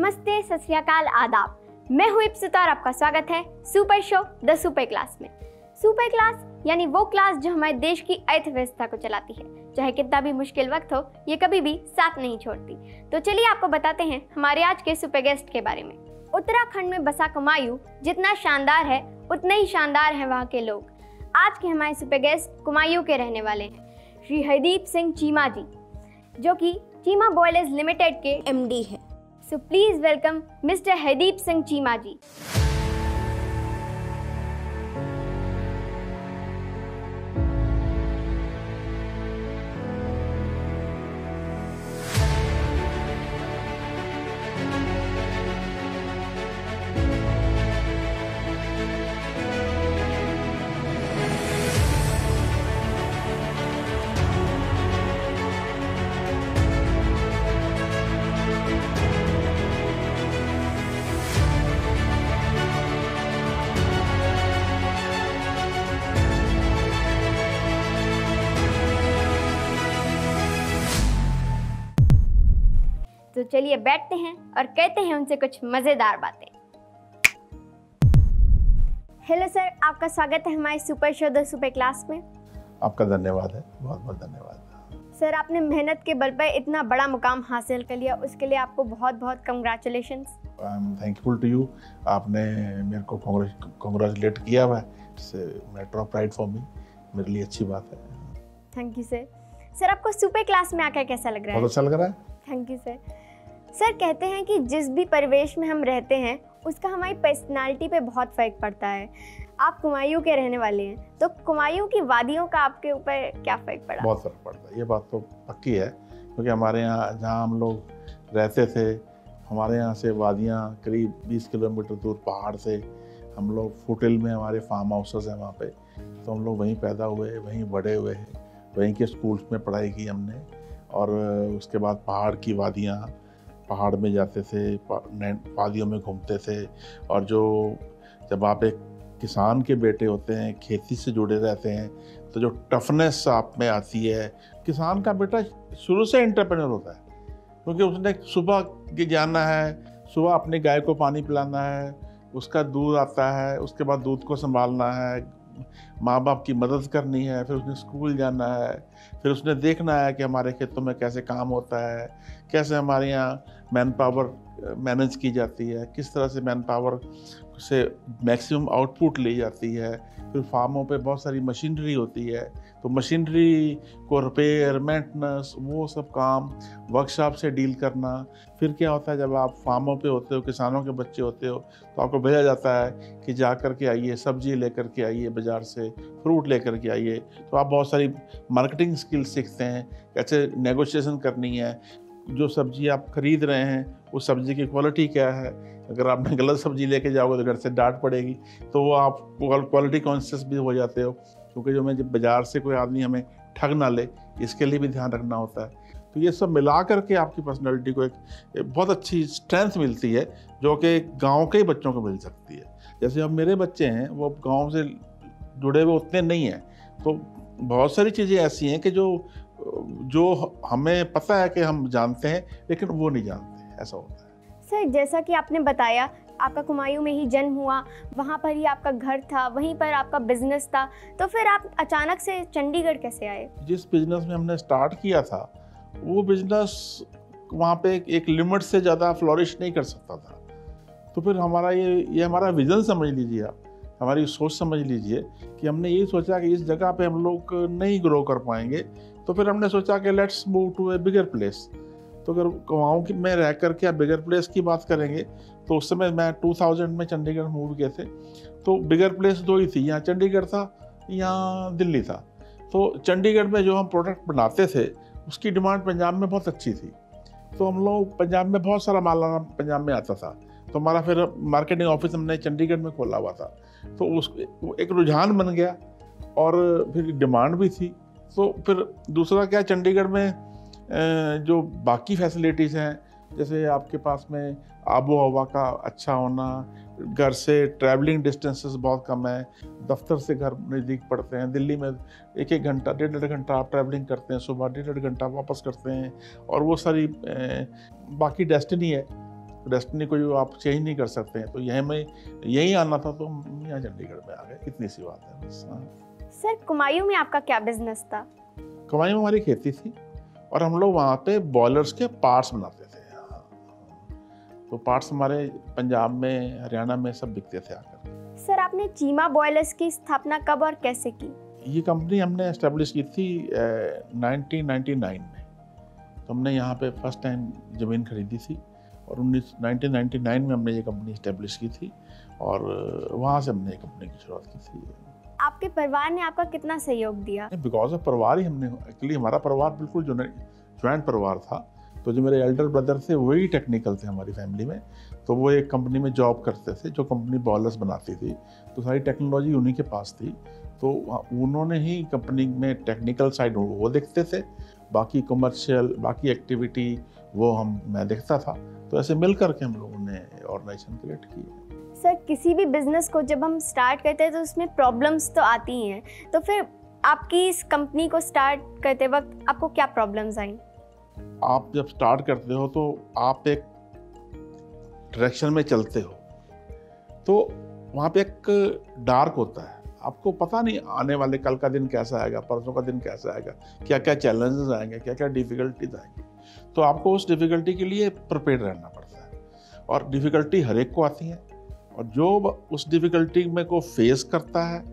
नमस्ते, सत श्री अकाल, आदाब। मैं हूँ इप्सिता और आपका स्वागत है super show the super class में। सुपर क्लास यानी वो क्लास जो हमारे देश की अर्थव्यवस्था को चलाती है। चाहे कितना भी मुश्किल वक्त हो, ये कभी भी साथ नहीं छोड़ती। तो चलिए आपको बताते हैं हमारे आज के सुपर गेस्ट के बारे में। उत्तराखंड में बसा कुमायूं जितना शानदार है, उतने ही शानदार हैं वहाँ के लोग। आज के हमारे सुपर गेस्ट कुमायूं के रहने वाले हैं श्री हरदीप सिंह चीमा जी, जो कि चीमा बॉयलर्स लिमिटेड के MD है। So please welcome mister Hardeep Singh Cheema ji. तो चलिए बैठते हैं और कहते हैं उनसे कुछ मजेदार बातें। हेलो सर, आपका स्वागत है हमारे super show the super class में। आपका धन्यवाद है, बहुत बहुत धन्यवाद। सर, आपने मेहनत के बल पर इतना बड़ा मुकाम हासिल कर लिया, उसके लिए आपको बहुत बहुत congratulations. I am thankful to you. आपने मेरे को कॉन्ग्रेचुलेट किया हुआ है, matter of pride for me, मेरे लिए अच्छी बात है। Thank you sir. सर, आपको सुपर क्लास में आकर कैसा लग रहा है? बहुत अच्छा लग रहा है। Thank you sir. सर, कहते हैं कि जिस भी परिवेश में हम रहते हैं उसका हमारी पर्सनालिटी पे बहुत फर्क पड़ता है। आप कुमायूं के रहने वाले हैं, तो कुमायूं की वादियों का आपके ऊपर क्या फर्क पड़ा? बहुत फर्क पड़ता है, ये बात तो पक्की है, क्योंकि हमारे यहाँ जहाँ हम लोग रहते थे, हमारे यहाँ से वादियाँ करीब 20 किलोमीटर दूर पहाड़ से, हम लोग फुटिल में हमारे फार्म हाउसेस हैं वहाँ पे, तो हम लोग वहीं पैदा हुए, वहीं बड़े हुए हैं, वहीं के स्कूल्स में पढ़ाई की हमने। और उसके बाद पहाड़ की वादियाँ, पहाड़ में जाते थे, वादियों में घूमते थे। और जब आप एक किसान के बेटे होते हैं, खेती से जुड़े रहते हैं, तो जो टफनेस आप में आती है, किसान का बेटा शुरू से एंटरप्रेन्योर होता है, क्योंकि उसने सुबह जाना है, सुबह अपनी गाय को पानी पिलाना है, उसका दूध आता है, उसके बाद दूध को संभालना है, माँ बाप की मदद करनी है, फिर उसने स्कूल जाना है, फिर उसने देखना है कि हमारे खेतों में कैसे काम होता है, कैसे हमारे यहाँ मैन पावर मैनेज की जाती है, किस तरह से मैन पावर से मैक्सिमम आउटपुट ली जाती है। फिर फार्मों पे बहुत सारी मशीनरी होती है, तो मशीनरी को रिपेयर, मेंटेनेंस, वो सब काम, वर्कशॉप से डील करना। फिर क्या होता है, जब आप फार्मों पे होते हो, किसानों के बच्चे होते हो, तो आपको भेजा जाता है कि जा कर के आइए, सब्जी लेकर के आइए, बाज़ार से फ्रूट लेकर के आइए। तो आप बहुत सारी मार्केटिंग स्किल्स सीखते हैं, कैसे नेगोशिएशन करनी है, जो सब्जी आप खरीद रहे हैं उस सब्ज़ी की क्वालिटी क्या है। अगर आपने गलत सब्ज़ी लेके जाओगे तो घर से डांट पड़ेगी, तो वो आप क्वालिटी कॉन्शियस भी हो जाते हो, क्योंकि जब बाज़ार से कोई आदमी हमें ठग ना ले, इसके लिए भी ध्यान रखना होता है। तो ये सब मिला करके आपकी पर्सनैलिटी को एक बहुत अच्छी स्ट्रेंथ मिलती है, जो कि गाँव के ही बच्चों को मिल सकती है। जैसे अब मेरे बच्चे हैं, वो गाँव से जुड़े हुए उतने नहीं हैं, तो बहुत सारी चीज़ें ऐसी हैं कि जो हमें पता है कि हम जानते हैं, लेकिन वो नहीं जानते, ऐसा होता है। सर, जैसा कि आपने बताया, आपका कुमायूं में ही जन्म हुआ, वहाँ पर ही आपका घर था, वहीं पर आपका बिजनेस था, तो फिर आप अचानक से चंडीगढ़ कैसे आए? जिस बिजनेस में हमने स्टार्ट किया था, वो बिजनेस वहाँ पे एक लिमिट से ज़्यादा फ्लोरिश नहीं कर सकता था। तो फिर हमारा ये हमारा विज़न समझ लीजिए आप, हमारी सोच समझ लीजिए कि हमने यही सोचा कि इस जगह पे हम लोग नहीं ग्रो कर पाएंगे, तो फिर हमने सोचा कि let's move to a bigger place. तो अगर गाँव में रह कर के आप बिगर प्लेस की बात करेंगे, तो उस समय मैं 2000 में चंडीगढ़ मूव किए थे, तो बिगर प्लेस दो ही थी, यहाँ चंडीगढ़ था, यहाँ दिल्ली था। तो चंडीगढ़ में जो हम प्रोडक्ट बनाते थे, उसकी डिमांड पंजाब में बहुत अच्छी थी, तो हम लोग पंजाब में बहुत सारा माल पंजाब में आता था, तो हमारा फिर मार्केटिंग ऑफिस हमने चंडीगढ़ में खोला हुआ था। तो एक रुझान बन गया और फिर डिमांड भी थी। तो फिर दूसरा क्या, चंडीगढ़ में जो बाकी फैसिलिटीज़ हैं, जैसे आपके पास में आबो हवा का अच्छा होना, घर से ट्रैवलिंग डिस्टेंसेस बहुत कम है, दफ्तर से घर नज़दीक पड़ते हैं। दिल्ली में 1-1 घंटा, 1.5 घंटा आप ट्रैवलिंग करते हैं, सुबह 1.5 घंटा वापस करते हैं, और वो सारी बाकी डेस्टिनी है डेस्टिनी को जो आप चेंज नहीं कर सकते हैं, तो यहीं आना था, तो हम यहाँ चंडीगढ़ में आ गए, इतनी सी बात है बस। हाँ। सर कुमायूं में आपका क्या बिजनेस था? कुमायूं में हमारी खेती थी और हम लोग वहाँ पे बॉयलर्स के पार्ट्स बनाते थे। हाँ। तो पार्ट्स हमारे पंजाब में, हरियाणा में सब बिकते थे आकर। सर आपने चीमा बॉयलर्स की स्थापना कब और कैसे की? ये कंपनी हमने एस्टेब्लिश की थी 1999 में। तो हमने यहाँ पे फर्स्ट टाइम ज़मीन खरीदी थी और 1999 में हमने ये कंपनी एस्टेब्लिश की थी और वहाँ से हमने कंपनी की शुरुआत की थी। आपके परिवार ने आपका कितना सहयोग दिया? बिकॉज ऑफ परिवार ही हमने, एक्चुअली हमारा परिवार बिल्कुल जो ज्वाइंट परिवार था। तो जो मेरे एल्डर ब्रदर थे वही टेक्निकल थे हमारी फैमिली में, तो वो एक कंपनी में जॉब करते थे जो कंपनी बॉयलर्स बनाती थी, तो सारी टेक्नोलॉजी उन्हीं के पास थी। तो उन्होंने ही कंपनी में टेक्निकल साइड वो देखते थे, बाकी कमर्शियल, बाकी एक्टिविटी वो मैं देखता था। तो ऐसे मिल करके हम लोगों ने ऑर्गेनाइजेशन क्रिएट की। सर किसी भी बिजनेस को जब हम स्टार्ट करते हैं तो उसमें प्रॉब्लम्स तो आती ही हैं, तो फिर आपकी इस कंपनी को स्टार्ट करते वक्त आपको क्या प्रॉब्लम्स आई? आप जब स्टार्ट करते हो तो आप एक डायरेक्शन में चलते हो, तो वहाँ पे एक डार्क होता है, आपको पता नहीं आने वाले कल का दिन कैसा आएगा, परसों का दिन कैसा आएगा, क्या क्या चैलेंजेस आएंगे, क्या क्या डिफ़िकल्टीज आएंगी। तो आपको उस डिफ़िकल्टी के लिए प्रिपेयर रहना पड़ता है और डिफ़िकल्टी हर एक को आती है, और जो उस डिफ़िकल्टी में को फेस करता है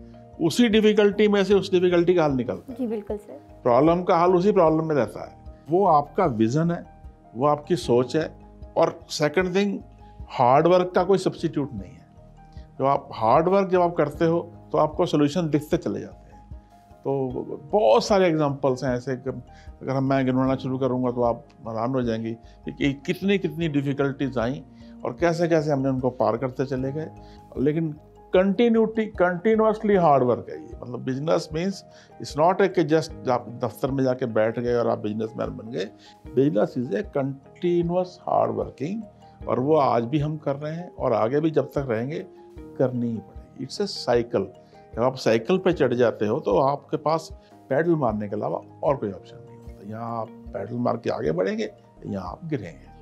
उसी डिफ़िकल्टी में से उस डिफ़िकल्टी का हल निकलता है। जी बिल्कुल सर। प्रॉब्लम का हल उसी प्रॉब्लम में रहता है। वो आपका विज़न है, वो आपकी सोच है। और सेकंड थिंग, हार्ड वर्क का कोई सब्स्टिट्यूट नहीं है। जब आप हार्ड वर्क जब आप करते हो तो आपको सोल्यूशन दिखते चले जाते हैं। तो बहुत सारे एग्जांपल्स हैं ऐसे, अगर मैं गिनवाना शुरू करूंगा तो आप हैरान हो जाएंगे कि कितनी कितनी डिफ़िकल्टीज आई और कैसे कैसे हमने उनको पार करते चले गए। लेकिन कंटिन्यूसली हार्ड वर्क है ये। मतलब बिजनेस मीन्स इट्स नॉट है कि जस्ट आप दफ्तर में जाके बैठ गए और आप बिजनेसमैन बन गए। Business is a continuous hard working, और वो आज भी हम कर रहे हैं और आगे भी जब तक रहेंगे करनी ही पड़ेगी। It's a cycle. जब आप साइकिल पे चढ़ जाते हो तो आपके पास पैडल मारने के अलावा और कोई ऑप्शन नहीं होता। यहाँ आप पैडल मार के आगे बढ़ेंगे, यहाँ आप गिरेंगे।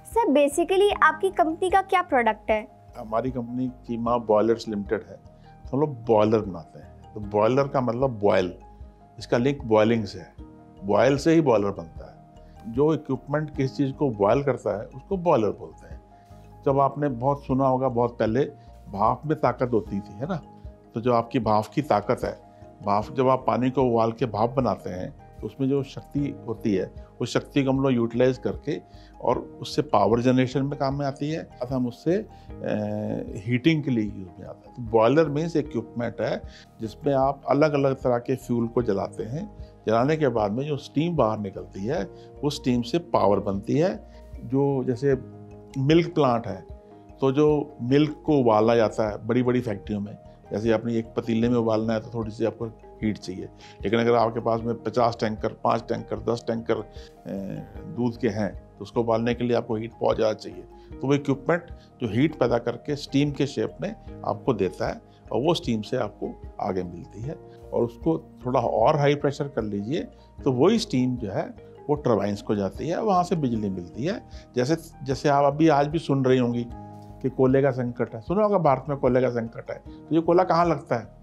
सर बेसिकली आपकी कंपनी का क्या प्रोडक्ट है? हमारी कंपनी चीमा बॉयलर्स लिमिटेड है। तो हम लोग बॉयलर बनाते हैं। तो बॉयलर का मतलब बॉयल, इसका लिंक बॉयलिंग से है। बॉयल से ही बॉयलर बनता है। जो इक्विपमेंट किस चीज़ को बॉयल करता है उसको बॉयलर बोलते हैं। जब आपने बहुत सुना होगा, बहुत पहले भाप में ताकत होती थी, है ना। तो जो आपकी भाप की ताकत है, भाप जब आप पानी को उबाल के भाप बनाते हैं तो उसमें जो शक्ति होती है उस शक्ति को हम लोग यूटिलाइज करके और उससे पावर जनरेशन में काम में आती है, अतः हम उससे हीटिंग के लिए यूज में आता है। तो बॉयलर मीन्स इक्विपमेंट है जिसमें आप अलग अलग तरह के फ्यूल को जलाते हैं। जलाने के बाद में जो स्टीम बाहर निकलती है उस स्टीम से पावर बनती है। जो जैसे मिल्क प्लांट है, तो जो मिल्क को उबाला जाता है बड़ी बड़ी फैक्ट्रियों में, जैसे अपनी एक पतीले में उबालना है तो थोड़ी सी आपको हीट चाहिए। लेकिन अगर आपके पास में 50 टैंकर, 5 टैंकर, 10 टैंकर दूध के हैं तो उसको उबालने के लिए आपको हीट बहुत ज़्यादा चाहिए। तो वो इक्विपमेंट जो हीट पैदा करके स्टीम के शेप में आपको देता है और वो स्टीम से आपको आगे मिलती है। और उसको थोड़ा और हाई प्रेशर कर लीजिए तो वही स्टीम जो है वो टरबाइंस को जाती है, वहाँ से बिजली मिलती है। जैसे आप अभी आज भी सुन रही होंगी कि कोयले का संकट है, सुना होगा भारत में कोयले का संकट है। तो ये कोयला कहाँ लगता है?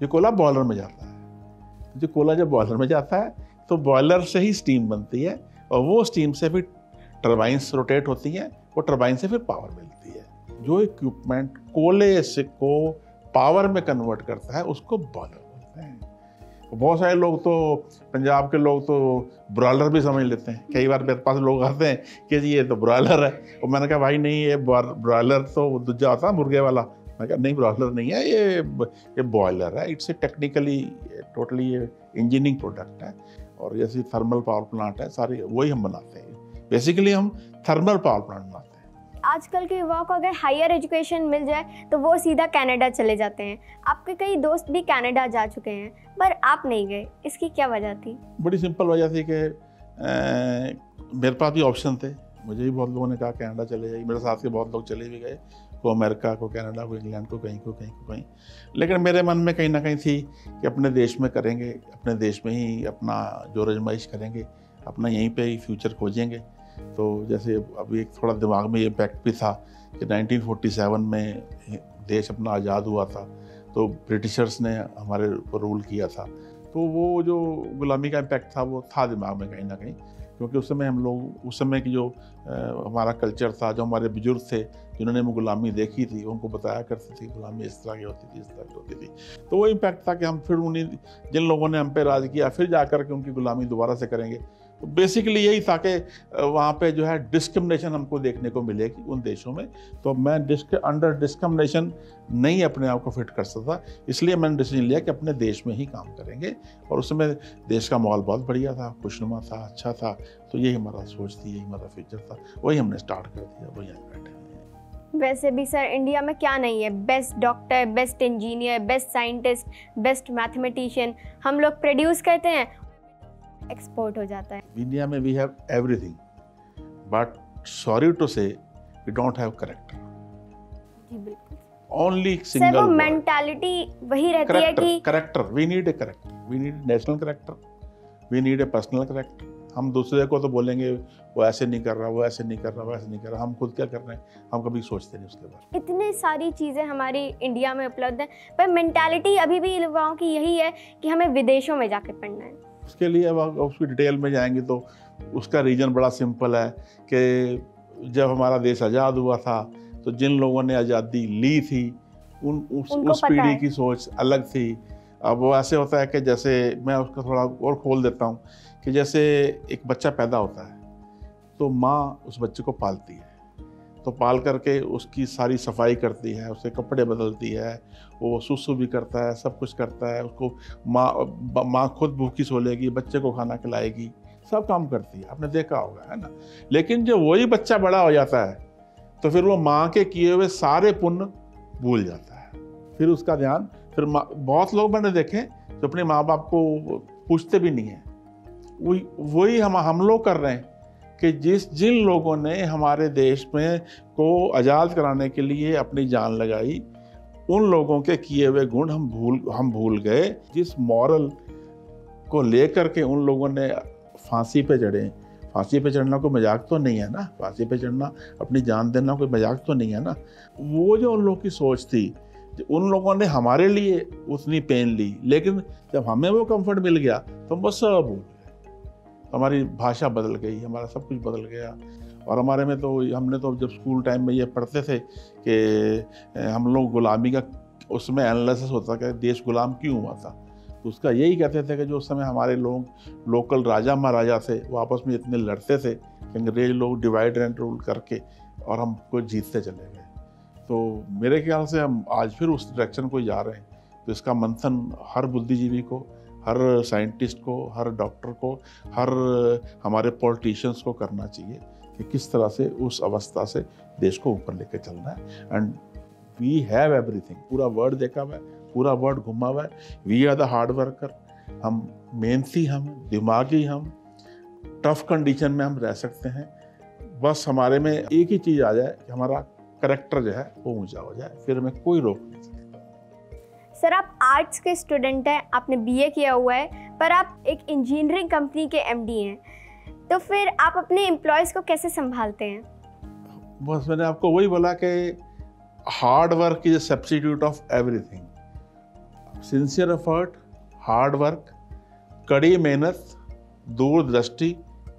ये कोयला बॉयलर में जाता है। जो कोयला जब बॉयलर में जाता है तो बॉयलर से ही स्टीम बनती है और वो स्टीम से फिर टरबाइंस रोटेट होती हैं, वो टरबाइन से फिर पावर मिलती है। जो इक्विपमेंट कोयले से को पावर में कन्वर्ट करता है उसको बॉयलर बोलते हैं। बहुत सारे लोग तो, पंजाब के लोग तो ब्रॉयलर भी समझ लेते हैं। कई बार मेरे पास लोग आते हैं कि जी ये तो ब्रॉयलर है, और मैंने कहा भाई नहीं, ये ब्रॉयलर तो दूसरा होता है मुर्गे वाला। मैं कहा नहीं, ब्रॉयलर नहीं है, ये बॉयलर है। इट्स ए टेक्निकली टोटली ये इंजीनियरिंग प्रोडक्ट है। और जैसे थर्मल पावर प्लांट है, सारी वही हम बनाते हैं। बेसिकली हम थर्मल पावर प्लांट बनाते हैं। आजकल के युवाओं को अगर हायर एजुकेशन मिल जाए तो वो सीधा कनाडा चले जाते हैं। आपके कई दोस्त भी कनाडा जा चुके हैं पर आप नहीं गए, इसकी क्या वजह थी? बड़ी सिंपल वजह थी कि मेरे पास भी ऑप्शन थे। मुझे भी बहुत लोगों ने कहा कनाडा चले जाइए, मेरे साथ के बहुत लोग चले भी गए, को अमेरिका, को कनाडा, को इंग्लैंड, को कहीं। लेकिन मेरे मन में कहीं ना कहीं थी कि अपने देश में करेंगे, अपने देश में ही अपना जो रजमाइश करेंगे, अपना यहीं पे ही फ्यूचर खोजेंगे। तो जैसे अभी एक थोड़ा दिमाग में ये इम्पैक्ट भी था कि 1947 में देश अपना आज़ाद हुआ था, तो ब्रिटिशर्स ने हमारे ऊपर रूल किया था। तो वो जो गुलामी का इम्पैक्ट था वो था दिमाग में कहीं ना कहीं, क्योंकि उस समय हम लोग, उस समय की जो हमारा कल्चर था, जो हमारे बुजुर्ग थे जिन्होंने वो गुलामी देखी थी, उनको बताया करते थे गुलामी इस तरह की होती थी, इस तरह की होती थी। तो वो इम्पैक्ट था कि हम फिर उन्हीं जिन लोगों ने हम पे राज किया फिर जा कर के उनकी गुलामी दोबारा से करेंगे। तो बेसिकली यही था कि वहाँ पे जो है डिस्क्रिमिनेशन हमको देखने को मिलेगी उन देशों में। तो मैं अंडर डिस्क्रिमिनेशन नहीं अपने आप को फिट कर सकता, इसलिए मैंने डिसीजन लिया कि अपने देश में ही काम करेंगे। और उस समय देश का माहौल बहुत बढ़िया था, खुशनुमा था, अच्छा था। तो यही हमारा सोच थी, यही हमारा फ्यूचर था, वही हमने स्टार्ट कर दिया, वही हम बैठे हैं। वैसे भी सर इंडिया में क्या नहीं है, best doctor, best engineer, best scientist, best mathematician हम लोग प्रोड्यूस करते हैं, एक्सपोर्ट हो जाता है। इंडिया में we have everything, but sorry to say we don't have character. जी बिल्कुल। ओनली सर सिंगल वो मेंटालिटी वही रहती है कि character, we need a character, we need national character, we need a personal character. हम दूसरे को तो बोलेंगे वो ऐसे नहीं कर रहा, वो ऐसे नहीं कर रहा, वो ऐसे नहीं कर रहा, हम खुद क्या कर रहे हैं हम कभी सोचते नहीं उसके बारे में। इतनी सारी चीज़ें हमारी इंडिया में उपलब्ध हैं, पर मेंटालिटी अभी भी युवाओं की यही है कि हमें विदेशों में जाकर पढ़ना है। उसके लिए अब उसकी डिटेल में जाएंगे तो उसका रीज़न बड़ा सिंपल है कि जब हमारा देश आज़ाद हुआ था तो जिन लोगों ने आज़ादी ली थी उस पीढ़ी की सोच अलग थी। अब वो ऐसे होता है कि जैसे मैं उसका थोड़ा और खोल देता हूँ कि जैसे एक बच्चा पैदा होता है तो माँ उस बच्चे को पालती है, तो पाल करके उसकी सारी सफाई करती है, उसके कपड़े बदलती है, वो सुसु भी करता है, सब कुछ करता है। उसको माँ खुद भूखी सोलेगी, बच्चे को खाना खिलाएगी, सब काम करती है, आपने देखा होगा, है ना। लेकिन जब वही बच्चा बड़ा हो जाता है तो फिर वो माँ के किए हुए सारे पुण्य भूल जाता है। फिर उसका ध्यान फिर बहुत लोग मैंने देखे जो अपने माँ बाप को पूछते भी नहीं है। वही हम लोग कर रहे हैं कि जिन लोगों ने हमारे देश में को आज़ाद कराने के लिए अपनी जान लगाई, उन लोगों के किए हुए गुण हम भूल गए। जिस मॉरल को लेकर के उन लोगों ने फांसी पे चढ़े, फांसी पे चढ़ना कोई मजाक तो नहीं है ना, फांसी पे चढ़ना अपनी जान देना कोई मजाक तो नहीं है ना। वो जो उन लोगों की सोच थी, उन लोगों ने हमारे लिए उतनी पेन ली, लेकिन जब हमें वो कंफर्ट मिल गया तो हम बस सब भूल गए। हमारी भाषा बदल गई, हमारा सब कुछ बदल गया। और हमारे में तो हमने तो जब स्कूल टाइम में ये पढ़ते थे कि हम लोग गुलामी का उसमें एनालिसिस होता कि देश गुलाम क्यों हुआ था, तो उसका यही कहते थे कि जो उस समय हमारे लोग लोकल राजा महाराजा थे वो आपस में इतने लड़ते थे कि अंग्रेज लोग डिवाइड एंड रूल करके और हमको जीतते चले गए। तो मेरे ख्याल से हम आज फिर उस डायरेक्शन को जा रहे हैं। तो इसका मंथन हर बुद्धिजीवी को, हर साइंटिस्ट को, हर डॉक्टर को, हर हमारे पॉलिटिशियंस को करना चाहिए कि किस तरह से उस अवस्था से देश को ऊपर लेकर चलना है। एंड वी हैव एवरीथिंग, पूरा वर्ड देखा हुआ है, पूरा वर्ड घुमा हुआ है। We are the hard worker, हम मेहनती, हम दिमागी, हम टफ कंडीशन में हम रह सकते हैं। बस हमारे में एक ही चीज़ आ जाए कि हमारा करेक्टर जो है वो ऊंचा हो जाए, फिर हमें कोई रोक नहीं सकता। सर आप आर्ट्स के स्टूडेंट हैं, आपने बीए किया हुआ है, पर आप एक इंजीनियरिंग कंपनी के एमडी हैं, तो फिर आप अपने एम्प्लॉयज़ को कैसे संभालते हैं? बस मैंने आपको वही बोला कि hard work is a substitute of everything. Sincere effort, hard work, कड़ी मेहनत, दूरदृष्टि,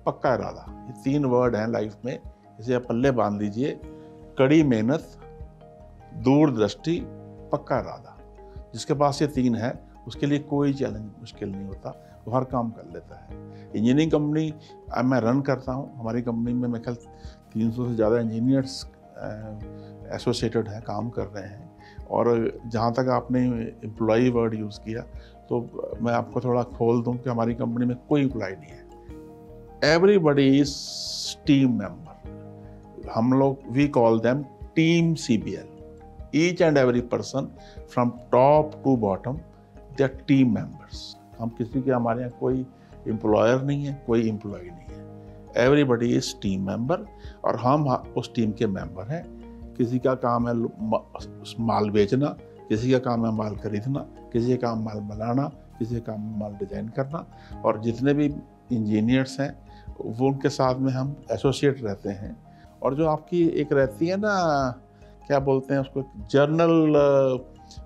पक्का इरादा, ये 3 वर्ड हैं लाइफ में, इसे आप पल्ले बांध लीजिए। कड़ी मेहनत, दूरदृष्टि, पक्का इरादा। जिसके पास ये 3 है उसके लिए कोई चैलेंज मुश्किल नहीं होता, वो हर काम कर लेता है। इंजीनियरिंग कंपनी मैं रन करता हूँ, हमारी कंपनी में मेरे ख्याल 300 से ज़्यादा इंजीनियर्स एसोसिएटेड हैं, काम कर रहे हैं। और जहाँ तक आपने एम्प्लॉई वर्ड यूज़ किया तो मैं आपको थोड़ा खोल दूँ कि हमारी कंपनी में कोई एम्प्लॉय नहीं है। Everybody is team member. हम लोग we call them team CBL। Each and every person from top to bottom they are team members. हम किसी के, हमारे यहाँ कोई एम्प्लॉयर नहीं है, कोई एम्प्लॉय नहीं है। एवरीबडी इज टीम मेंबर और हम उस टीम के मेंबर हैं। किसी का काम है माल बेचना, किसी का काम है माल खरीदना, किसी का काम माल बनाना, किसी का काम माल डिज़ाइन करना। और जितने भी इंजीनियर्स हैं वो उनके साथ में हम एसोसिएट रहते हैं। और जो आपकी एक रहती है ना, क्या बोलते हैं उसको, जर्नल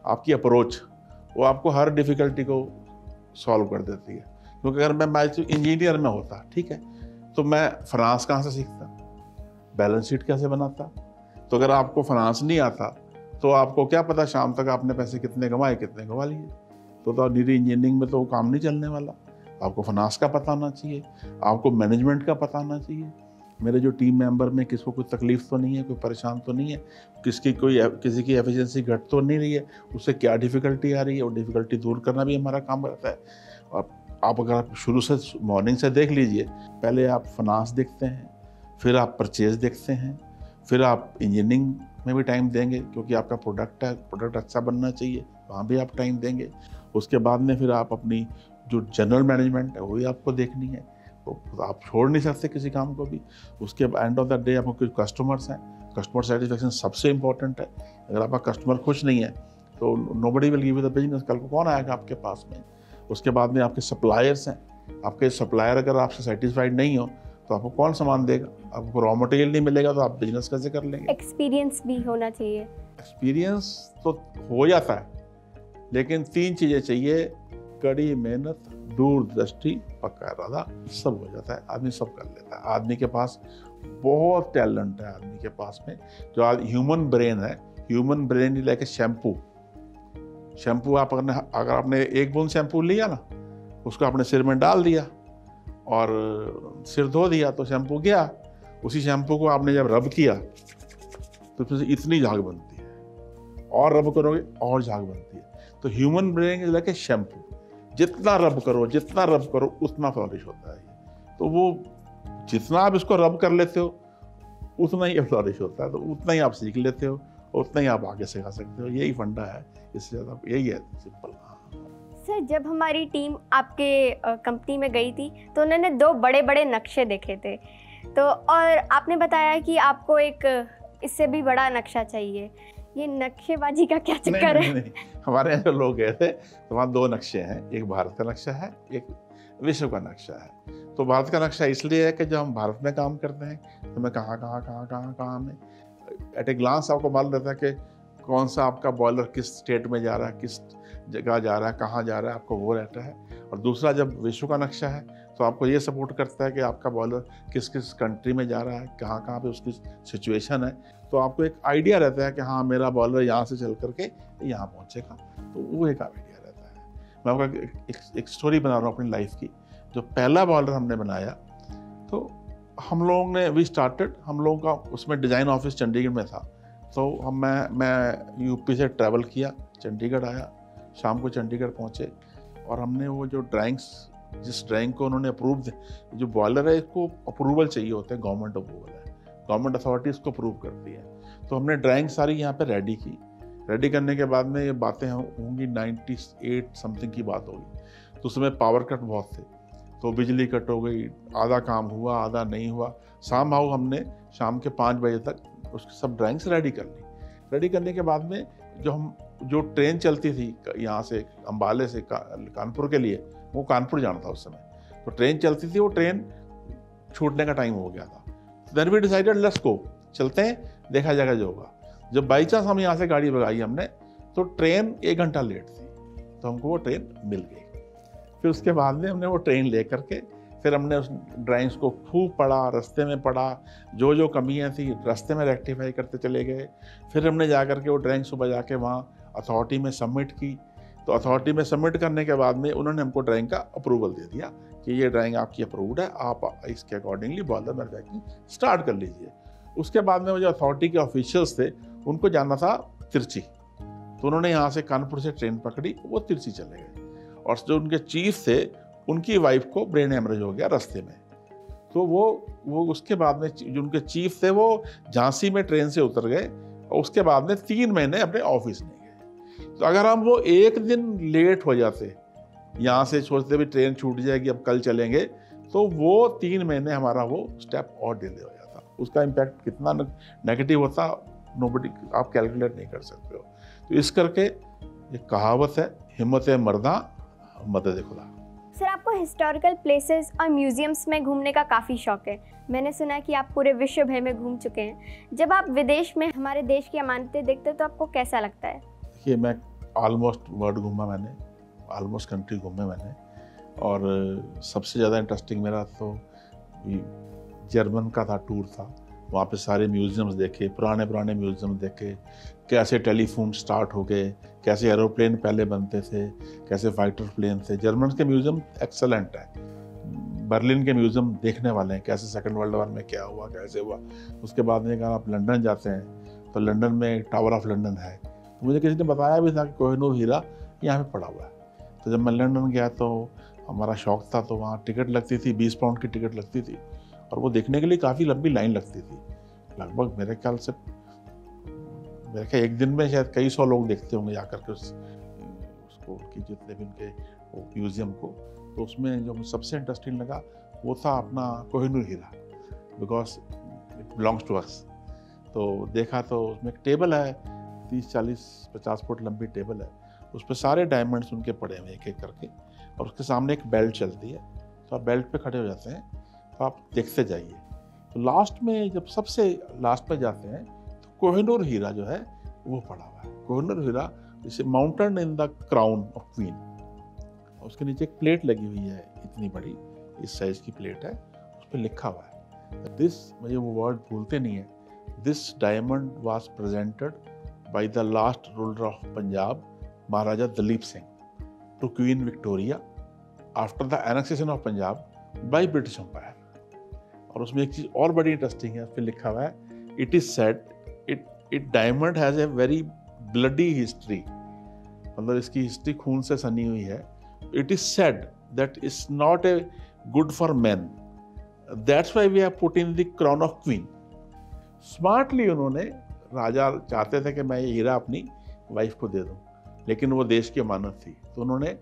आपकी अप्रोच, वो आपको हर डिफ़िकल्टी को सॉल्व कर देती है। क्योंकि अगर मैं इंजीनियर में होता, ठीक है, तो मैं फाइनेंस कहाँ से सीखता, बैलेंस शीट कैसे बनाता। तो अगर आपको फाइनेंस नहीं आता तो आपको क्या पता शाम तक आपने पैसे कितने कमाए कितने गंवा लिए। तो निरी इंजीनियरिंग में तो वो काम नहीं चलने वाला। आपको फाइनेंस का पता होना चाहिए, आपको मैनेजमेंट का पता होना चाहिए। मेरे जो टीम मेंबर में किसको कोई तकलीफ तो नहीं है, कोई परेशान तो नहीं है, किसी की एफिशिएंसी घट तो नहीं रही है, उससे क्या डिफ़िकल्टी आ रही है, वो डिफ़िकल्टी दूर करना भी हमारा काम रहता है। और आप अगर आप शुरू से मॉर्निंग से देख लीजिए, पहले आप फाइनेंस देखते हैं, फिर आप परचेज देखते हैं, फिर आप इंजीनियरिंग में भी टाइम देंगे क्योंकि आपका प्रोडक्ट है, प्रोडक्ट अच्छा बनना चाहिए, वहाँ भी आप टाइम देंगे। उसके बाद में फिर आप अपनी जो जनरल मैनेजमेंट है वो भी आपको देखनी है, तो आप छोड़ नहीं सकते किसी काम को भी। उसके एंड ऑफ द डे आपको कुछ कस्टमर्स हैं, कस्टमर सेटिस्फेक्शन सबसे इंपॉर्टेंट है। अगर आपका कस्टमर खुश नहीं है तो nobody will give you the business, कल को कौन आएगा आपके पास में। उसके बाद में आपके सप्लायर्स हैं, आपके सप्लायर अगर आपसे सेटिस्फाइड नहीं हो तो आपको कौन सामान देगा, आपको रॉ मटेरियल नहीं मिलेगा तो आप बिजनेस कैसे कर लेंगे। एक्सपीरियंस भी होना चाहिए। एक्सपीरियंस तो हो जाता है, लेकिन 3 चीज़ें चाहिए, कड़ी मेहनत, दूरदृष्टि, पक्का इरादा, सब हो जाता है। आदमी सब कर लेता है। आदमी के पास बहुत टैलेंट है, आदमी के पास में जो आज ह्यूमन ब्रेन है, ह्यूमन ब्रेन लाइक शैम्पू आप अगर आपने 1 बूंद शैम्पू लिया ना, उसको आपने सिर में डाल दिया और सिर धो दिया तो शैम्पू गया। उसी शैम्पू को आपने जब रब किया तो उसमें से इतनी झाग बनती है, और रब करोगे और झाग बनती है। तो human brain is like a shampoo, जितना रब करो उतना फ्लॉरिश होता है। तो वो जितना आप इसको रब कर लेते हो उतना ही फ्लॉरिश होता है, तो उतना ही आप सीख लेते हो, उतना ही आप आगे सिखा सकते हो। यही फंडा है, इससे ज़्यादा यही है, सिंपल। सर, जब हमारी टीम आपके कंपनी में गई थी तो उन्होंने 2 बड़े बड़े नक्शे देखे थे, तो और आपने बताया कि आपको एक इससे भी बड़ा नक्शा चाहिए। ये नक्शेबाजी का क्या चक्कर है? नहीं। हमारे यहाँ जो लोग गए थे तो वहाँ 2 नक्शे हैं, एक भारत का नक्शा है, एक विश्व का नक्शा है। तो भारत का नक्शा इसलिए है कि जब हम भारत में काम करते हैं तो मैं कहाँ में एट ए ग्लांस आपको मालूम रहता है कि कौन सा आपका बॉयलर किस स्टेट में जा रहा है, किस जगह जा रहा है, कहाँ जा रहा है, आपको वो रहता है। और दूसरा जब विश्व का नक्शा है तो आपको ये सपोर्ट करता है कि आपका बॉयलर किस किस कंट्री में जा रहा है, कहाँ पे उसकी सिचुएशन है। तो आपको एक आइडिया रहता है कि हाँ मेरा बॉलर यहाँ से चल करके यहाँ पहुँचेगा, तो वो एक आइडिया रहता है। मैं आपका एक स्टोरी बना रहा हूँ अपनी लाइफ की। जो पहला बॉलर हमने बनाया तो हम लोगों ने हम लोगों का उसमें डिज़ाइन ऑफिस चंडीगढ़ में था। तो मैं यूपी से ट्रैवल किया, चंडीगढ़ आया, शाम को चंडीगढ़ पहुँचे और हमने वो जो जिस ड्राइंग को उन्होंने अप्रूव, जो बॉयलर है इसको अप्रूवल चाहिए होता है, गवर्नमेंट अप्रूवल है, गवर्नमेंट अथॉरिटी इसको अप्रूव करती है। तो हमने ड्राइंग सारी यहाँ पे रेडी की। रेडी करने के बाद में ये बातें होंगी 98 समथिंग की बात होगी। तो उसमें पावर कट बहुत थे, तो बिजली कट हो गई, आधा काम हुआ आधा नहीं हुआ। हमने शाम के 5 बजे तक उसकी सब ड्राइंग्स रेडी कर ली। रेडी करने के बाद में जो ट्रेन चलती थी यहाँ से अम्बाले से कानपुर के लिए, वो कानपुर जाना था उस समय, तो ट्रेन चलती थी, वो ट्रेन छूटने का टाइम हो गया था। Then we decided let's go, चलते हैं, देखा जाएगा जो होगा। जब बाई चांस हम यहाँ से गाड़ी भगाई हमने, तो ट्रेन 1 घंटा लेट थी, तो हमको वो ट्रेन मिल गई। फिर उसके बाद में हमने वो ट्रेन ले करके फिर हमने उस ड्राइंग्स को खूब पढ़ा, रास्ते में पढ़ा, जो कमियां थी रास्ते में रेक्टिफाई करते चले गए। फिर हमने जा करके वो ड्राइंग सुबह जाके वहाँ अथॉरिटी में सबमिट की। तो अथॉरिटी में सबमिट करने के बाद में उन्होंने हमको ड्राइंग का अप्रूवल दे दिया कि ये ड्राइंग आपकी अप्रूव्ड है, आप इसके अकॉर्डिंगली बॉलर मैन्युफैक्चरिंग स्टार्ट कर लीजिए। उसके बाद में वो जो अथॉरिटी के ऑफिशियल्स थे उनको जाना था तिरची, तो उन्होंने यहाँ से कानपुर से ट्रेन पकड़ी, वो तिरची चले गए। और जो उनके चीफ थे उनकी वाइफ को ब्रेन हेमरेज हो गया रास्ते में। तो वो उसके बाद में जो उनके चीफ थे वो झांसी में ट्रेन से उतर गए और उसके बाद में 3 महीने अपने ऑफिस नहीं गए। तो अगर हम वो 1 दिन लेट हो जाते, यहाँ से सोचते भी ट्रेन छूट जाएगी अब कल चलेंगे, तो वो 3 महीने हमारा वो स्टेप और डिले हो जाता। उसका इम्पैक्ट कितना नेगेटिव होता नोबडी आप कैलकुलेट नहीं कर सकते हो। तो इस करके एक कहावत है, हिम्मत मर्दा मदद खुदा। सर, आपको हिस्टोरिकल प्लेसेस और म्यूजियम्स में घूमने का काफ़ी शौक है। मैंने सुना है कि आप पूरे विश्व भर में घूम चुके हैं। जब आप विदेश में हमारे देश की अमानतें देखते हैं तो आपको कैसा लगता है? देखिए, मैं ऑलमोस्ट वर्ल्ड घूमा मैंने, ऑलमोस्ट कंट्री घूमे मैंने, और सबसे ज़्यादा इंटरेस्टिंग मेरा तो जर्मन का था, टूर था। वहाँ पे सारे म्यूज़ियम्स देखे, पुराने म्यूज़ियम देखे, कैसे टेलीफोन स्टार्ट हो गए, कैसे एरोप्लेन पहले बनते थे, कैसे फाइटर प्लेन थे। जर्मन के म्यूज़ियम एक्सेलेंट है। बर्लिन के म्यूज़ियम देखने वाले हैं, कैसे सेकंड वर्ल्ड वॉर में क्या हुआ, कैसे हुआ। उसके बाद में अगर आप लंदन जाते हैं तो लंदन में टावर ऑफ लंदन है। तो मुझे किसी ने बताया भी था कि कोहिनूर हीरा यहाँ पे पड़ा हुआ है। तो जब मैं लंदन गया तो हमारा शौक था, तो वहाँ टिकट लगती थी, 20 पाउंड की टिकट लगती थी, और वो देखने के लिए काफ़ी लंबी लाइन लगती थी। लगभग मेरे ख्याल एक दिन में शायद कई सौ लोग देखते होंगे जाकर के उसको, उनकी जितने भी उनके म्यूज़ियम को। तो उसमें जो सबसे इंटरेस्टिंग लगा वो था अपना कोहिनूर हीरा, because it belongs to us. तो देखा तो उसमें एक टेबल है, 30, 40, 50 फुट लंबी टेबल है। उस पर सारे डायमंड्स उनके पड़े हुए एक एक करके, और उसके सामने एक बेल्ट चलती है। तो आप बेल्ट पे खड़े हो जाते हैं, तो आप देखते जाइए। तो लास्ट में जब सबसे लास्ट पे जाते हैं तो कोहिनूर हीरा जो है वो पड़ा हुआ है। कोहिनूर हीरा जैसे mountain in the crown of queen. उसके नीचे एक प्लेट लगी हुई है, इतनी बड़ी, इस साइज की प्लेट है, उस पर लिखा हुआ है दिस, मुझे वो वर्ड भूलते नहीं है, this diamond was presented by the last ruler of Punjab Maharaja Duleep Singh to queen Victoria after the annexation of Punjab by British empire. और उसमें एक चीज़ और बड़ी इंटरेस्टिंग है, उस पर लिखा हुआ है it is said it diamond has a very bloody history, मतलब इसकी हिस्ट्री खून से सनी हुई है। It is said that is not a good for man, that's why we have put in the crown of queen. Smartly उन्होंने, राजा चाहते थे कि मैं ये हीरा अपनी वाइफ को दे दूं, लेकिन वो देश की अमानत थी, तो उन्होंने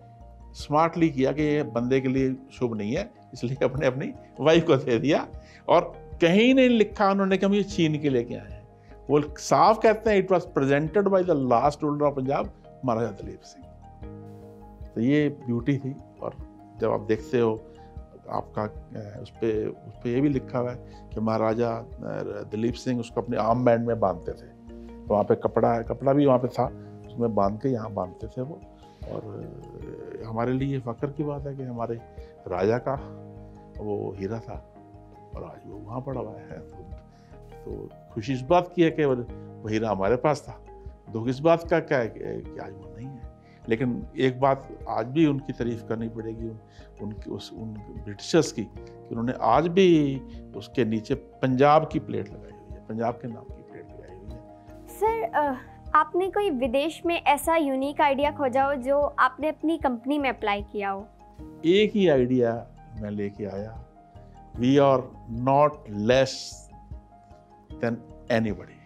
स्मार्टली किया कि ये बंदे के लिए शुभ नहीं है, इसलिए अपने अपनी वाइफ को दे दिया। और कहीं नहीं लिखा उन्होंने कि हम ये छीन के लेके आए हैं। वो साफ कहते हैं it was presented by the last ruler of Punjab Maharaja Duleep Singh. तो ये ब्यूटी थी। और जब आप देखते हो आपका उस पर ये भी लिखा हुआ है कि महाराजा दलीप सिंह उसको अपने आर्म बैंड में बांधते थे। तो वहाँ पे कपड़ा भी वहाँ पे था, उसमें बांध के यहाँ बांधते थे वो। और हमारे लिए फ़ख्र की बात है कि हमारे राजा का वो हीरा था और आज वो वहाँ पड़ा हुआ है। तो खुशी इस बात की है कि वो हीरा हमारे पास था। दुख इस बात का क्या है कि आज वो नहीं है। लेकिन एक बात आज भी उनकी तारीफ करनी पड़ेगी उन ब्रिटिशर्स की, कि उन्होंने आज भी उसके नीचे पंजाब की प्लेट लगाई हुई है, पंजाब के नाम की प्लेट लगाई हुई है। सर, आपने कोई विदेश में ऐसा यूनिक आइडिया खोजा हो जो आपने अपनी कंपनी में अप्लाई किया हो? एक ही आइडिया मैं लेके आया, we are not less than anybody,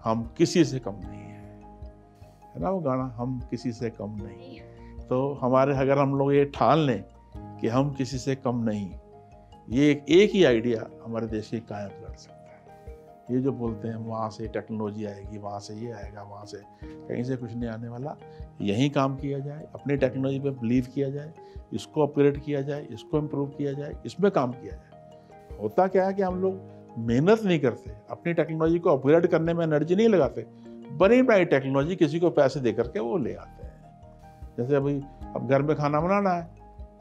हम किसी से कम नहीं है ना वो गाना, हम किसी से कम नहीं। तो हमारे अगर हम लोग ये ठान लें कि हम किसी से कम नहीं, ये एक ही आइडिया हमारे देश की कायम कर सकता है। ये जो बोलते हैं वहाँ से टेक्नोलॉजी आएगी, वहाँ से ये आएगा, वहाँ से कहीं से कुछ नहीं आने वाला। यहीं काम किया जाए, अपनी टेक्नोलॉजी पे बिलीव किया जाए, इसको अपग्रेड किया जाए, इसको इम्प्रूव किया जाए, इसमें काम किया जाए। होता क्या है कि हम लोग मेहनत नहीं करते, अपनी टेक्नोलॉजी को अपग्रेड करने में एनर्जी नहीं लगाते, बनी बनाई टेक्नोलॉजी किसी को पैसे दे करके वो ले आते हैं। जैसे अभी अब घर में खाना बनाना है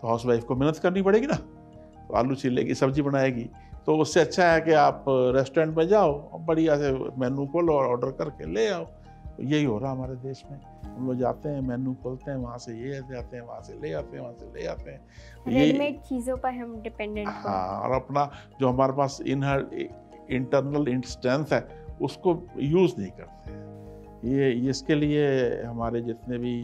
तो हाउस वाइफ को मेहनत करनी पड़ेगी ना, तो आलू छीलेगी, सब्जी बनाएगी। तो उससे अच्छा है कि आप रेस्टोरेंट में जाओ, बढ़िया से मेनू खोलो और ऑर्डर करके ले आओ। तो यही हो रहा हमारे देश में, हम लोग जाते हैं, मेनू खोलते हैं, वहाँ से ये जाते हैं, वहाँ से ले आते हैं, वहाँ से ले आते हैं, रेडीमेड चीज़ों पर हम डिपेंडेंट। हाँ, और अपना जो हमारे पास इंटरनल स्ट्रेंथ है उसको यूज़ नहीं करते हैं। ये इसके लिए हमारे जितने भी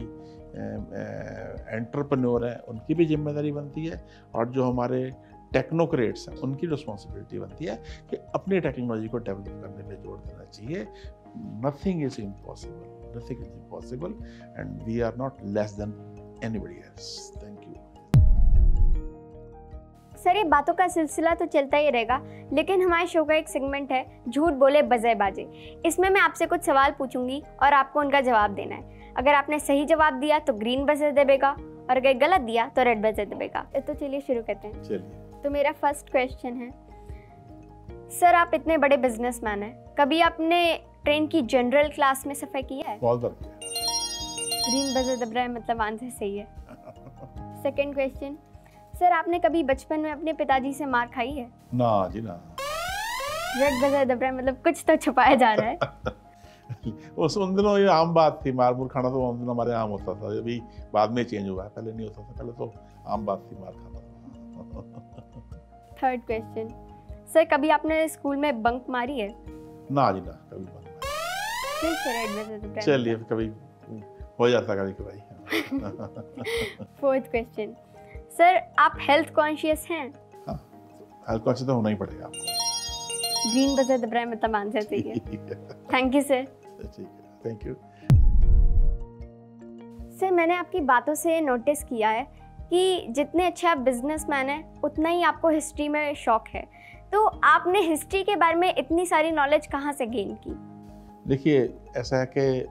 एंटरप्रेन्योर हैं उनकी भी जिम्मेदारी बनती है, और जो हमारे टेक्नोक्रेट्स हैं उनकी रिस्पॉन्सिबिलिटी बनती है कि अपनी टेक्नोलॉजी को डेवलप करने में जोर देना चाहिए। Nothing is impossible, nothing is impossible, and we are not less than anybody else. Thank you. Sir, ये बातों का सिलसिला तो चलता ही रहेगा, लेकिन हमारे शो का एक सेगमेंट है झूठ बोले बज़े बाजे। इसमें मैं आपसे कुछ सवाल पूछूंगी और आपको उनका जवाब देना है। अगर आपने सही जवाब दिया तो ग्रीन बज़र दबेगा, और अगर गलत दिया तो रेड बजर दबेगा। तो चलिए शुरू करते हैं। चलिए। तो मेरा फर्स्ट क्वेश्चन है, सर आप इतने बड़े बिजनेसमैन हैं, कभी आपने ट्रेन की जनरल क्लास में सफर किया है? बहुत बार किया। ग्रीन बजर दब रहा है, मतलब आंसर सही है। सेकंड क्वेश्चन, सर आपने कभी बचपन में अपने पिताजी से मार खाई है? ना जी ना। रेड बजर दब रहा है, मतलब कुछ तो छुपाया जा रहा है। उन दिनों ये आम बात थी, मार मूर खाना तो उन दिनों हमारे आम होता था, अभी बाद में चेंज हुआ है, पहले नहीं होता था, पहले तो आम बात थी मार खाना। थर्ड क्वेश्चन, सर कभी आपने स्कूल में बंक मारी है? ना जी ना, कभी बात फिर से रेड बजर दब रहा है। चलिए, कभी हो जाता कभी कभी। फोर्थ क्वेश्चन, सर आप हेल्थ कॉन्शियस हैं? हाँ, हेल्थ कॉन्शियस तो होना ही पड़ेगा आपको। ग्रीन बजर दब रहा है, मतलब आंसर सही है। Thank you sir. ठीक है, थैंक यू। सर मैंने आपकी बातों से नोटिस किया है कि जितने अच्छे आप बिजनेसमैन हैं उतना ही आपको हिस्ट्री में शौक है। तो आपने हिस्ट्री के बारे में इतनी सारी नॉलेज कहाँ से गेन की? देखिए, ऐसा है कि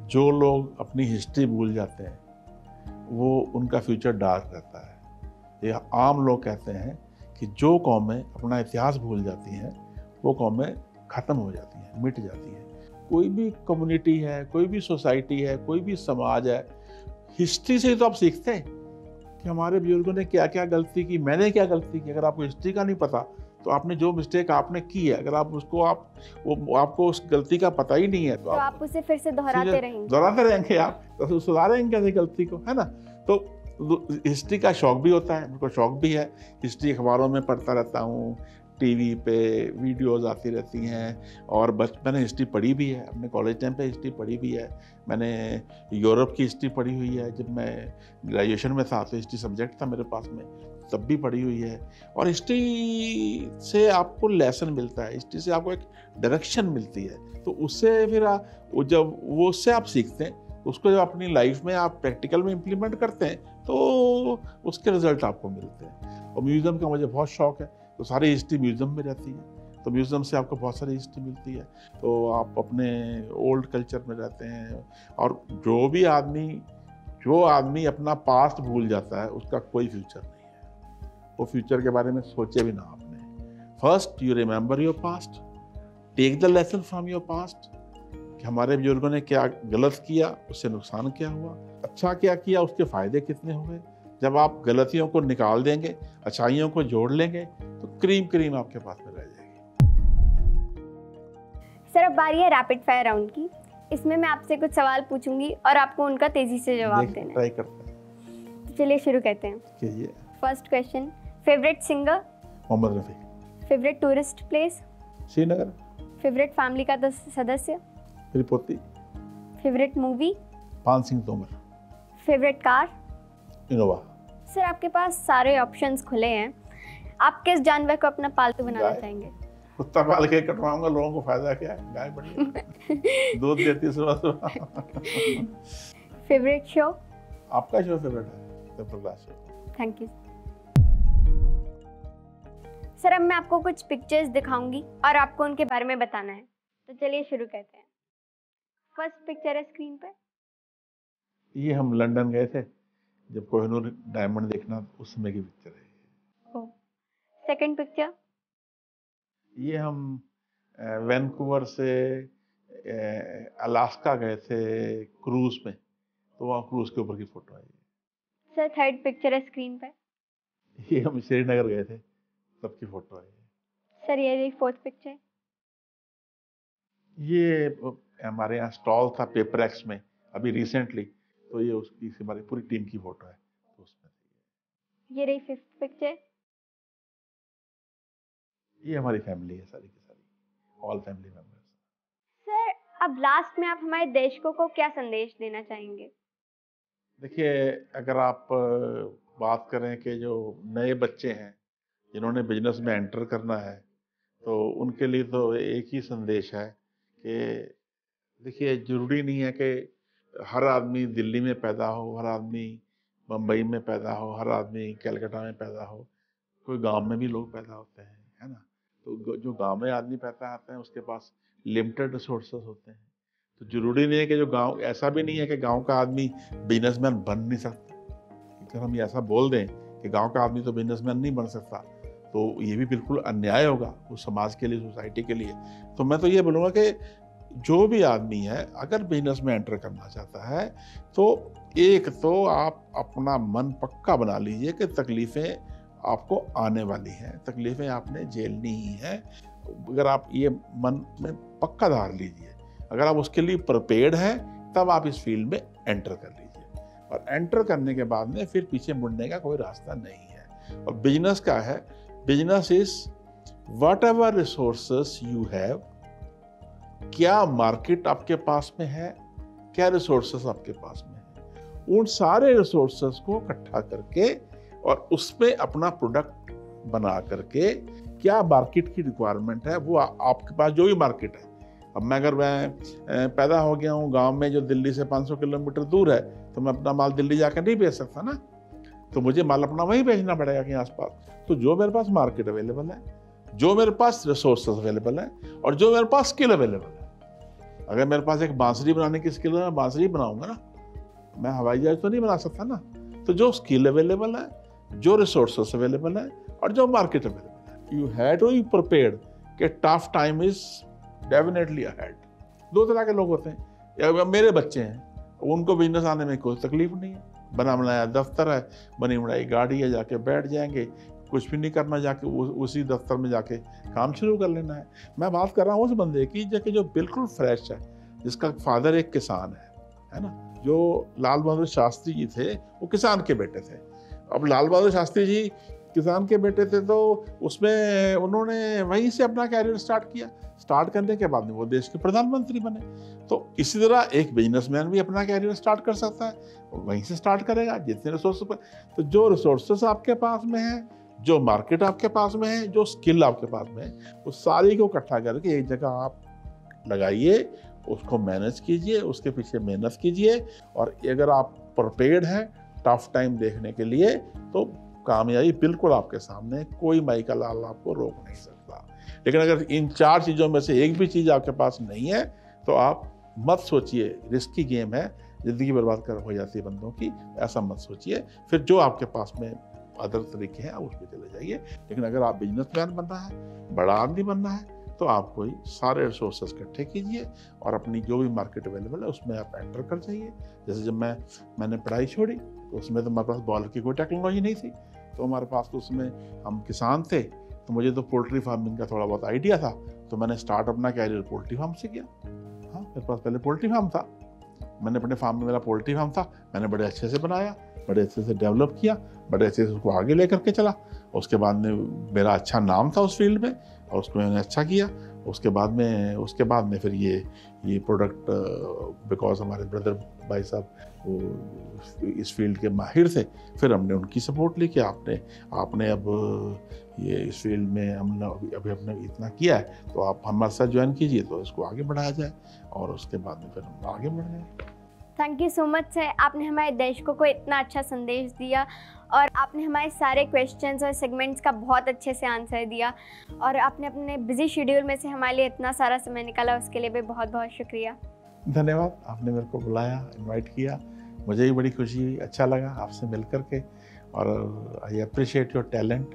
जो लोग अपनी हिस्ट्री भूल जाते हैं वो उनका फ्यूचर डार्क रहता है। ये आम लोग कहते हैं कि जो कौमें अपना इतिहास भूल जाती हैं वो कौमें ख़त्म हो जाती हैं, मिट जाती हैं। कोई भी कम्युनिटी है, कोई भी सोसाइटी है, कोई भी समाज है, हिस्ट्री से ही तो आप सीखते हैं कि हमारे बुजुर्गों ने क्या क्या गलती की, मैंने क्या गलती की। अगर आपको हिस्ट्री का नहीं पता तो आपने जो मिस्टेक आपने की है, अगर आप उसको आपको उस गलती का पता ही नहीं है तो आप उसे फिर से दोहराते रहेंगे आप, तो सुधारेंगे कैसे गलती को, है ना। तो हिस्ट्री का शौक भी होता है, मुझको शौक भी है। हिस्ट्री अखबारों में पढ़ता रहता हूँ, टीवी पे वीडियोस आती रहती हैं, और मैंने हिस्ट्री पढ़ी भी है, अपने कॉलेज टाइम पे हिस्ट्री पढ़ी भी है। मैंने यूरोप की हिस्ट्री पढ़ी हुई है, जब मैं ग्रेजुएशन में था तो हिस्ट्री सब्जेक्ट था मेरे पास में, तब भी पढ़ी हुई है। और हिस्ट्री से आपको लेसन मिलता है, हिस्ट्री से आपको एक डायरेक्शन मिलती है, तो उससे फिर जब वो उससे आप सीखते हैं, उसको जब अपनी लाइफ में आप प्रैक्टिकल में इम्प्लीमेंट करते हैं तो उसके रिजल्ट आपको मिलते हैं। और म्यूज़ियम का मुझे बहुत शौक है, तो सारी हिस्ट्री म्यूज़ियम में रहती है, तो म्यूज़ियम से आपको बहुत सारी हिस्ट्री मिलती है। तो आप अपने ओल्ड कल्चर में रहते हैं। और जो आदमी अपना पास्ट भूल जाता है उसका कोई फ्यूचर नहीं है। वो फ्यूचर के बारे में सोचे भी ना आपने। First you remember your past, take the lesson from your past कि हमारे बुजुर्गों ने क्या गलत किया, उससे नुकसान क्या हुआ, अच्छा क्या किया, उसके फ़ायदे कितने हुए। जब आप गलतियों को निकाल देंगे, अच्छाइयों को जोड़ लेंगे, तो क्रीम आपके पास में रह जाएगी। सर अब बारी है रैपिड फायर राउंड की। इसमें मैं आपसे कुछ सवाल पूछूंगी और आपको उनका तेजी से जवाब देना है। ट्राई करते हैं। तो चलिए शुरू करते हैं। First question, favourite singer? Mohammed Rafi. Favourite tourist place? Srinagar. Favourite family का सदस्य? मेरी पोती। Favourite movie? Paan Singh Tomar. Favourite car? Innova. Sir आपके पास सारे ऑप्शंस खुले हैं, आप किस जानवर को अपना पालतू बनाना चाहेंगे? कुत्ता पाल के कटवाऊंगा, लोगों को फायदा क्या है, गाय बढ़िया दूध देती है सुबह। Favourite show? आपका शो फेवरेट है? The Prakash show. Thank you sir. अब मैं आपको कुछ पिक्चर्स दिखाऊंगी और आपको उनके बारे में बताना है, तो चलिए शुरू करते हैं। फर्स्ट पिक्चर है स्क्रीन पे। ये हम लंदन गए थे जब कोहिनूर डायमंड देखना, उस समय की पिक्चर है। सेकंड पिक्चर, ये हम वैंकूवर से अलास्का गए थे क्रूज में, तो वहाँ क्रूज के ऊपर की फोटो है। सर थर्ड पिक्चर है स्क्रीन पे। ये हम श्रीनगर गए थे, तब की फोटो है। सर ये फोर्थ पिक्चर। ये हमारे यहाँ स्टॉल था पेपर एक्स में अभी रिसेंटली, तो ये उसकी हमारी पूरी टीम की फोटो है, तो उसमें। ये रही फिफ्थ पिक्चर। ये हमारी फैमिली है सारी की सारी, ऑल फैमिली मेंबर्स। सर अब लास्ट में आप हमारे दर्शकों को क्या संदेश देना चाहेंगे? देखिए, अगर आप बात करें कि जो नए बच्चे हैं जिन्होंने बिजनेस में एंटर करना है, तो उनके लिए तो एक ही संदेश है कि देखिए, ज़रूरी नहीं है कि हर आदमी दिल्ली में पैदा हो, हर आदमी मुंबई में पैदा हो, हर आदमी कलकत्ता में पैदा हो। कोई गांव में भी लोग पैदा होते हैं, है ना। तो जो गांव में आदमी पैदा होते हैं उसके पास लिमिटेड रिसोर्सेज होते हैं, तो जरूरी नहीं है कि जो गांव, ऐसा भी नहीं है कि गांव का आदमी बिजनेसमैन बन नहीं सकता। अगर हम ऐसा बोल दें कि गांव का आदमी तो बिजनेसमैन नहीं बन सकता, तो ये भी बिल्कुल अन्याय होगा उस समाज के लिए, सोसाइटी के लिए। तो मैं तो ये बोलूँगा कि जो भी आदमी है अगर बिजनेस में एंटर करना चाहता है तो एक तो आप अपना मन पक्का बना लीजिए कि तकलीफ़ें आपको आने वाली हैं, तकलीफ़ें आपने झेलनी ही हैं। अगर आप ये मन में पक्का धार लीजिए, अगर आप उसके लिए प्रिपेयर्ड हैं, तब आप इस फील्ड में एंटर कर लीजिए। और एंटर करने के बाद में फिर पीछे मुड़ने का कोई रास्ता नहीं है। और बिजनेस का है, business is what ever resources you have, क्या मार्केट आपके पास में है, क्या रिसोर्सेस आपके पास में है, उन सारे रिसोर्सेस को इकट्ठा करके और उसमें अपना प्रोडक्ट बना करके, क्या मार्केट की रिक्वायरमेंट है वो आपके पास जो भी मार्केट है। अब मैं पैदा हो गया हूँ गांव में जो दिल्ली से 500 किलोमीटर दूर है, तो मैं अपना माल दिल्ली जाकर नहीं बेच सकता ना, तो मुझे माल अपना वहीं बेचना पड़ेगा कहीं आसपास। तो जो मेरे पास मार्केट अवेलेबल है, जो मेरे पास रिसोर्सेज अवेलेबल है और जो मेरे पास स्किल अवेलेबल है। अगर मेरे पास एक बांसुरी बनाने की स्किल है, मैं बांसुरी बनाऊंगा ना, मैं हवाई जहाज तो नहीं बना सकता ना। तो जो स्किल अवेलेबल है, जो रिसोर्सेज अवेलेबल है और जो मार्केट अवेलेबल है, you have to be prepared कि tough time is definitely ahead. दो तरह के लोग होते हैं, मेरे बच्चे हैं, उनको बिजनेस आने में कोई तकलीफ नहीं है, बना बनाया दफ्तर है, बनी बनाई गाड़ी है, जाके बैठ जाएंगे, कुछ भी नहीं करना, जाके उसी दफ्तर में जाके काम शुरू कर लेना है। मैं बात कर रहा हूँ उस बंदे की जो बिल्कुल फ्रेश है, जिसका फादर एक किसान है ना। जो लाल बहादुर शास्त्री जी थे वो किसान के बेटे थे। अब लाल बहादुर शास्त्री जी किसान के बेटे थे, तो उसमें उन्होंने वहीं से अपना कैरियर स्टार्ट किया। स्टार्ट करने के बाद में वो देश के प्रधानमंत्री बने। तो इसी तरह एक बिजनेसमैन भी अपना कैरियर स्टार्ट कर सकता है, वहीं से स्टार्ट करेगा जितने रिसोर्सेज पर। तो जो रिसोर्सेज आपके पास में है, जो मार्केट आपके पास में है, जो स्किल आपके पास में है, वो सारी को इकट्ठा करके एक जगह आप लगाइए, उसको मैनेज कीजिए, उसके पीछे मेहनत कीजिए। और अगर आप प्रिपेयर्ड हैं टफ टाइम देखने के लिए, तो कामयाबी बिल्कुल आपके सामने, कोई माई का लाल आपको रोक नहीं सकता। लेकिन अगर इन चार चीज़ों में से एक भी चीज़ आपके पास नहीं है, तो आप मत सोचिए, रिस्की गेम है, ज़िंदगी बर्बाद कर हो जाती है बंदों की, ऐसा मत सोचिए। फिर जो आपके पास में अदर तरीके हैं आप उस पर चले जाइए। लेकिन अगर आप बिजनेसमैन बनना है, बड़ा आदमी बनना है, तो आप कोई सारे रिसोर्सेज इकट्ठे कीजिए और अपनी जो भी मार्केट अवेलेबल है उसमें आप एंटर कर जाइए। जैसे जब मैंने पढ़ाई छोड़ी, तो उसमें तो हमारे पास बॉल की कोई टेक्नोलॉजी नहीं थी, तो हमारे पास तो उसमें हम किसान थे, तो मुझे तो पोल्ट्री फार्मिंग का थोड़ा बहुत आइडिया था, तो मैंने स्टार्ट अपना कैरियर पोल्ट्री फार्म से किया। हाँ, मेरे पास पहले पोल्ट्री फार्म था, मैंने अपने फार्म में, मेरा पोल्ट्री फार्म था, मैंने बड़े अच्छे से बनाया, बड़े अच्छे से डेवलप किया, बड़े अच्छे से उसको आगे लेकर के चला। उसके बाद में मेरा अच्छा नाम था उस फील्ड में और उसको मैंने अच्छा किया। उसके बाद में फिर ये प्रोडक्ट, बिकॉज हमारे ब्रदर भाई साहब वो इस फील्ड के माहिर थे, फिर हमने उनकी सपोर्ट ली कि आपने अब ये इस फील्ड में हमने अभी अपने इतना किया है, तो आप हमारे साथ ज्वाइन कीजिए, तो इसको आगे बढ़ाया जाए। और उसके बाद में फिर हम आगे बढ़ गए। Thank you so much sir, आपने हमारे दर्शकों को इतना अच्छा संदेश दिया और आपने हमारे सारे क्वेश्चंस और सेगमेंट्स का बहुत अच्छे से आंसर दिया और आपने अपने बिजी शेड्यूल में से हमारे लिए इतना सारा समय निकाला, उसके लिए भी बहुत बहुत शुक्रिया। धन्यवाद, आपने मेरे को बुलाया, इनवाइट किया, मुझे भी बड़ी खुशी हुई, अच्छा लगा आपसे मिल कर के। और I appreciate your talent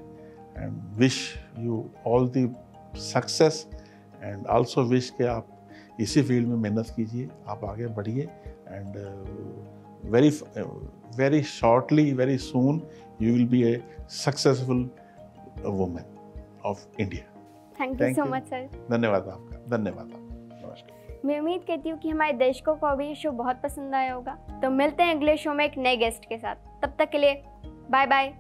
and wish you all the success and also wish कि आप इसी फील्ड में मेहनत कीजिए, आप आगे बढ़िए and very shortly, very soon you will be a successful woman of India. Thank you so much sir. धन्यवाद आपका, धन्यवाद आपका, नमस्कार। मैं उम्मीद करती हूँ कि हमारे दर्शकों को भी शो बहुत पसंद आया होगा। तो मिलते हैं अगले शो में एक नए गेस्ट के साथ, तब तक के लिए बाय बाय।